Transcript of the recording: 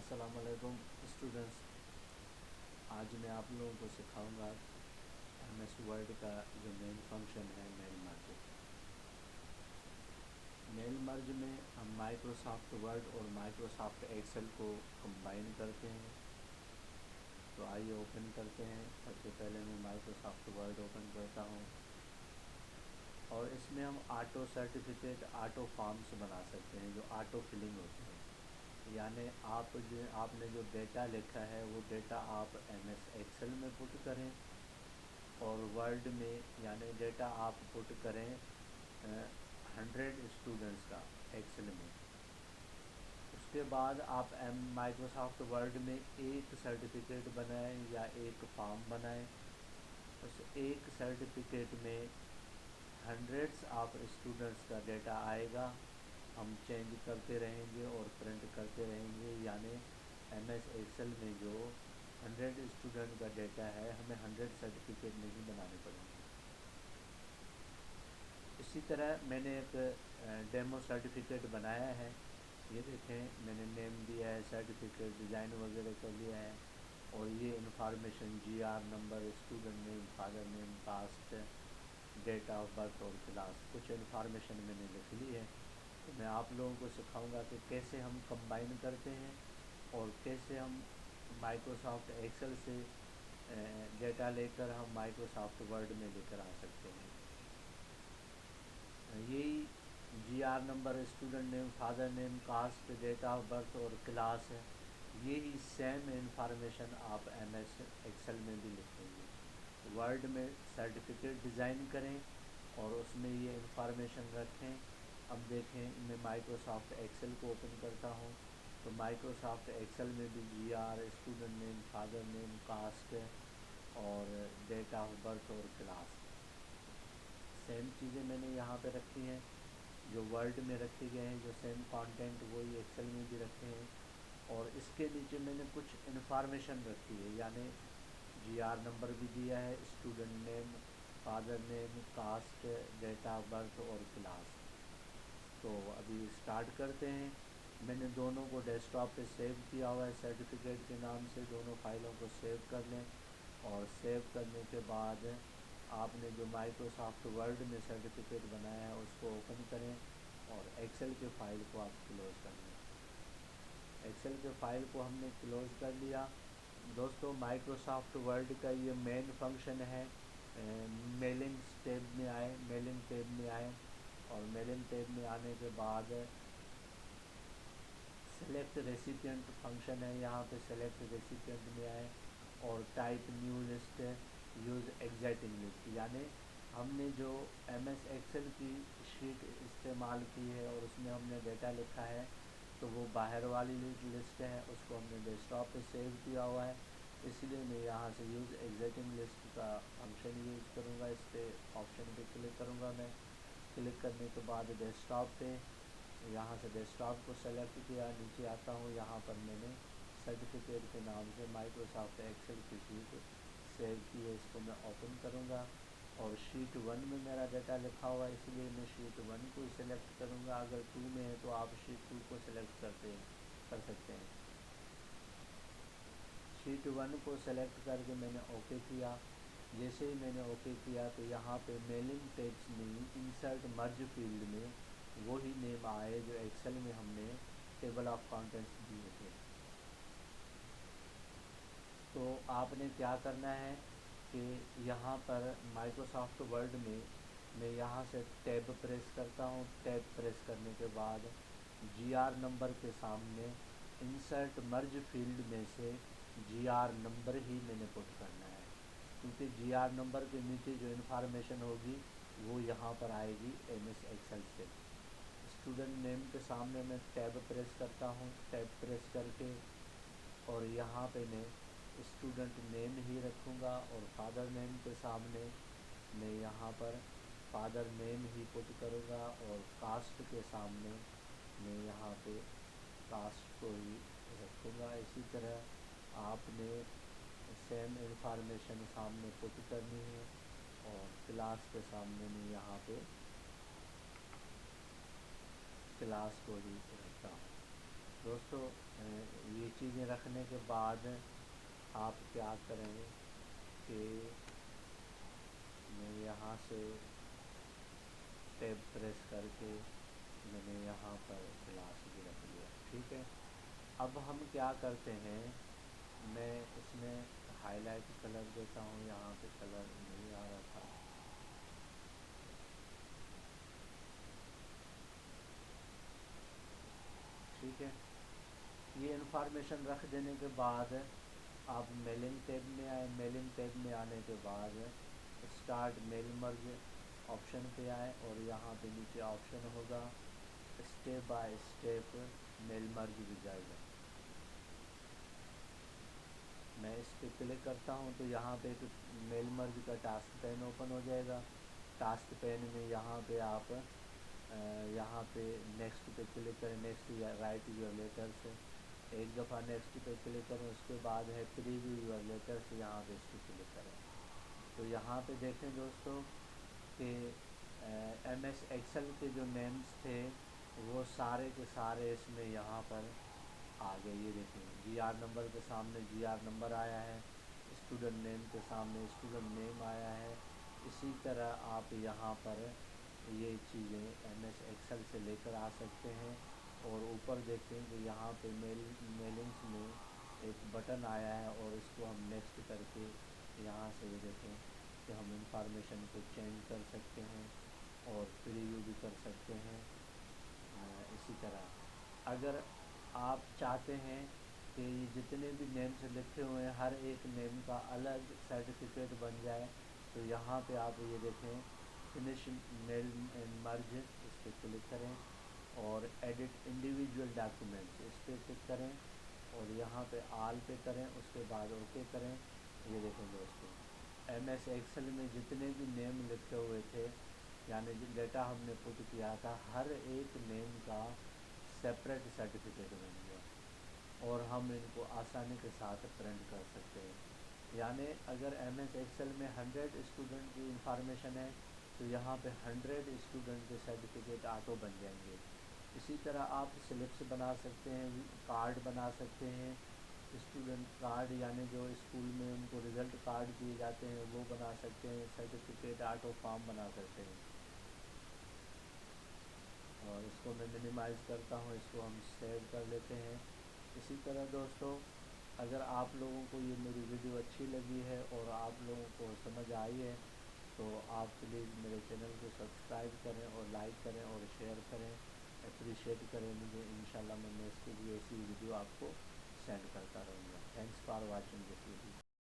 अस्सलाम वालेकुम स्टूडेंट्स। आज मैं आप लोगों को सिखाऊंगा एमएस वर्ड का जो मेन फंक्शन है मेल मर्ज। मेल मर्ज में हम माइक्रोसॉफ्ट वर्ड और माइक्रोसॉफ्ट एक्सेल को कंबाइन करते हैं। तो आइए ओपन करते हैं। सबसे पहले मैं माइक्रोसॉफ्ट वर्ड ओपन करता हूं और इसमें हम ऑटो सर्टिफिकेट, ऑटो फॉर्म्स बना सकते हैं जो ऑटो फिलिंग होती है। यानी आपने जो डेटा लिखा है वो डेटा आप एमएस एक्सेल में पुट करें और वर्ड में यानी डेटा आप पुट करें 100 स्टूडेंट्स का एक्सेल में। उसके बाद आप माइक्रोसॉफ्ट वर्ड में एक सर्टिफिकेट बनाएं या एक फॉर्म बनाएं। उस एक सर्टिफिकेट में हंड्रेड्स ऑफ स्टूडेंट्स का डेटा आएगा। हम चेंज करते रहेंगे और प्रिंट करते रहेंगे। यानी एमएस एक्सेल में जो 100 स्टूडेंट का डेटा है हमें 100 सर्टिफिकेट नहीं बनाने पड़ेंगे। इसी तरह मैंने एक डेमो सर्टिफिकेट बनाया है। ये देखें, मैंने नेम दिया है, सर्टिफिकेट डिज़ाइन वगैरह कर लिया है और ये information GR number, student name, father name, caste, date of birth और क्लास, कुछ इन्फॉर्मेशन मैंने लिख ली है। तो मैं आप लोगों को सिखाऊंगा कि कैसे हम कंबाइन करते हैं और कैसे हम माइक्रोसॉफ्ट एक्सेल से डेटा लेकर हम माइक्रोसॉफ्ट वर्ड में लेकर आ सकते हैं। यही GR number, student name, father name, caste, date of birth और क्लास है। यही सेम इन्फॉर्मेशन आप एमएस एक्सेल में भी लिखेंगे। वर्ड में सर्टिफिकेट डिज़ाइन करें और उसमें ये इन्फॉर्मेशन रखें। अब देखें, मैं माइक्रोसॉफ्ट एक्सेल को ओपन करता हूँ तो माइक्रोसॉफ्ट एक्सेल में भी GR, student name, father name, caste और डेट ऑफ बर्थ और क्लास, सेम चीज़ें मैंने यहाँ पे रखी हैं जो वर्ड में रखे गए हैं। जो सेम कंटेंट वही एक्सेल में भी रखे हैं और इसके नीचे मैंने कुछ इन्फॉर्मेशन रखी है। यानी जीआर नंबर भी दिया है, student name, father name, caste, date of birth और क्लास। तो अभी स्टार्ट करते हैं। मैंने दोनों को डेस्कटॉप पे सेव किया हुआ है सर्टिफिकेट के नाम से। दोनों फाइलों को सेव कर लें और सेव करने के बाद आपने जो माइक्रोसॉफ्ट वर्ड में सर्टिफिकेट बनाया है उसको ओपन करें और एक्सेल के फ़ाइल को आप क्लोज़ कर लें। एक्सेल के फ़ाइल को हमने क्लोज़ कर लिया। दोस्तों, माइक्रोसॉफ्ट वर्ड का ये मेन फंक्शन है। मेलिंग टैब में आए, मेलिंग टैब में आए और मेलिंग टैब में आने के बाद सेलेक्ट रेसिपिएंट फंक्शन है। यहाँ पे सेलेक्ट रेसिपिएंट में आए और type new list, use existing list. यानी हमने जो एमएस एक्सेल की शीट इस्तेमाल की है और उसमें हमने डेटा लिखा है तो वो बाहर वाली लिस्ट है, उसको हमने डेस्कटॉप पे सेव किया हुआ है। इसलिए मैं यहाँ से यूज़ एग्जिस्टिंग लिस्ट का फंक्शन यूज़ करूँगा। इस पर ऑप्शन पे क्लिक करूँगा मैं। क्लिक करने के बाद डेस्कटॉप पे यहाँ से डेस्कटॉप को सेलेक्ट किया, नीचे आता हूँ। यहाँ पर मैंने सर्टिफिकेट के नाम से माइक्रोसॉफ्ट एक्सेल की शीट सेव की है, इसको मैं ओपन करूँगा और शीट 1 में मेरा डेटा लिखा हुआ है, इसलिए मैं शीट 1 को ही सिलेक्ट करूँगा। अगर 2 में है तो आप शीट 2 को सिलेक्ट कर सकते हैं। शीट 1 को सेलेक्ट करके मैंने ओके किया। जैसे ही मैंने ओके किया तो यहाँ पे मेलिंग टेक्स्ट में इंसर्ट मर्ज फील्ड में वही नेम आए जो एक्सेल में हमने टेबल ऑफ कंटेंट्स दिए थे। तो आपने क्या करना है कि यहाँ पर माइक्रोसॉफ्ट वर्ड में मैं यहाँ से टैब प्रेस करता हूँ। टैब प्रेस करने के बाद जीआर नंबर के सामने इंसर्ट मर्ज फील्ड में से जीआर नंबर ही मैंने पुट करना है, क्योंकि जीआर नंबर के नीचे जो इन्फॉर्मेशन होगी वो यहाँ पर आएगी एमएस एक्सेल से। स्टूडेंट नेम के सामने मैं टैब प्रेस करता हूँ। टैब प्रेस करके और यहाँ पे मैं स्टूडेंट नेम ही रखूँगा और फादर नेम के सामने मैं यहाँ पर फादर नेम ही पुट करूँगा और कास्ट के सामने मैं यहाँ पे कास्ट को ही रखूँगा। इसी तरह आपने सेम इंफॉर्मेशन सामने पुट करनी है और क्लास के सामने मैं यहाँ पे क्लास को ही रखता हूँ। دوستو یہ چیزیں رکھنے کے بعد آپ کیا کریں کہ میں یہاں سے ٹیب پریس کر کے میں نے یہاں پر کلاس بھی رکھ لیا، ٹھیک ہے۔ اب ہم کیا کرتے ہیں، میں اس میں ہائی لائٹ کلر دیتا ہوں، یہاں پہ کلر نہیں آ رہا تھا، ٹھیک ہے۔ یہ انفارمیشن رکھ دینے کے بعد آپ میلنگ ٹیب میں آئے، میلنگ ٹیب میں آنے کے بعد اسٹارٹ میل مرج آپشن پہ آئے، اور یہاں پہ نیچے آپشن ہوگا اسٹیپ بائی اسٹیپ میل مرج وزارڈ۔ میں اس پہ کلک کرتا ہوں تو یہاں پہ ایک میل مرج کا ٹاسک پین اوپن ہو جائے گا۔ ٹاسک پین میں یہاں پہ آپ یہاں پہ نیکسٹ پہ کلک کریں، نیکسٹ یا رائٹ یور لیٹرس، ایک دفعہ نیکسٹ پہ کلک کریں، اس کے بعد ہے پریویو یور لیٹرس، یہاں پہ اس پہ کلک کریں۔ تو یہاں پہ دیکھیں دوستو کہ ایم ایس ایکسل کے جو نیمز تھے وہ سارے کے سارے اس میں یہاں پر آ گئے۔ یہ دیکھیں جی آر نمبر کے سامنے جی آر نمبر آیا ہے، اسٹوڈنٹ نیم کے سامنے اسٹوڈنٹ نیم آیا ہے۔ اسی طرح آپ یہاں پر یہ چیزیں ایم ایس ایکسل سے لے کر آ سکتے ہیں۔ اور اوپر دیکھیں کہ یہاں پہ میلنگس میں ایک بٹن آیا ہے، اور اس کو ہم نیکسٹ کر کے یہاں سے یہ دیکھیں کہ ہم انفارمیشن کو چینج کر سکتے ہیں اور پریویو بھی کر سکتے ہیں۔ اسی طرح اگر آپ چاہتے ہیں کہ یہ جتنے بھی نیمز لکھے ہوئے ہیں ہر ایک نیم کا الگ سرٹیفکیٹ بن جائے، تو یہاں پہ آپ یہ دیکھیں فنش میل مرج، اس پہ کلک کریں اور ایڈٹ انڈیویجول ڈاکیومنٹس اس پہ کلک کریں، اور یہاں پہ آل پہ کریں، اس کے بعد اوکے کریں۔ یہ دیکھیں دوستو ایم ایس ایکسل میں جتنے بھی نیم لکھے ہوئے تھے، یعنی جو ڈیٹا ہم نے پٹ کیا تھا، ہر ایک نیم کا سیپریٹ سرٹیفکیٹ بن گیا، اور ہم ان کو آسانی کے ساتھ پرنٹ کر سکتے ہیں۔ یعنی اگر ایم ایس ایکسل میں 100 اسٹوڈنٹ کی انفارمیشن ہے تو یہاں پہ 100 اسٹوڈنٹ کے سرٹیفکیٹ آٹو بن جائیں گے۔ اسی طرح آپ سلپس بنا سکتے ہیں، کارڈ بنا سکتے ہیں، اسٹوڈنٹ کارڈ یعنی جو اسکول میں ان کو رزلٹ کارڈ دیے جاتے ہیں وہ بنا سکتے ہیں، سرٹیفکیٹ آٹو فارم بنا سکتے ہیں۔ اور اس کو میں منیمائز کرتا ہوں، اس کو ہم سیو کر لیتے ہیں۔ اسی طرح دوستو اگر آپ لوگوں کو یہ میری ویڈیو اچھی لگی ہے اور آپ لوگوں کو سمجھ آئی ہے تو آپ پلیز میرے چینل کو سبسکرائب کریں اور لائک کریں اور شیئر کریں، اپریشیٹ کریں مجھے، انشاءاللہ میں نیکسٹ بھی ایسی ویڈیو آپ کو سینڈ کرتا رہوں گا۔ Thanks for watching this video.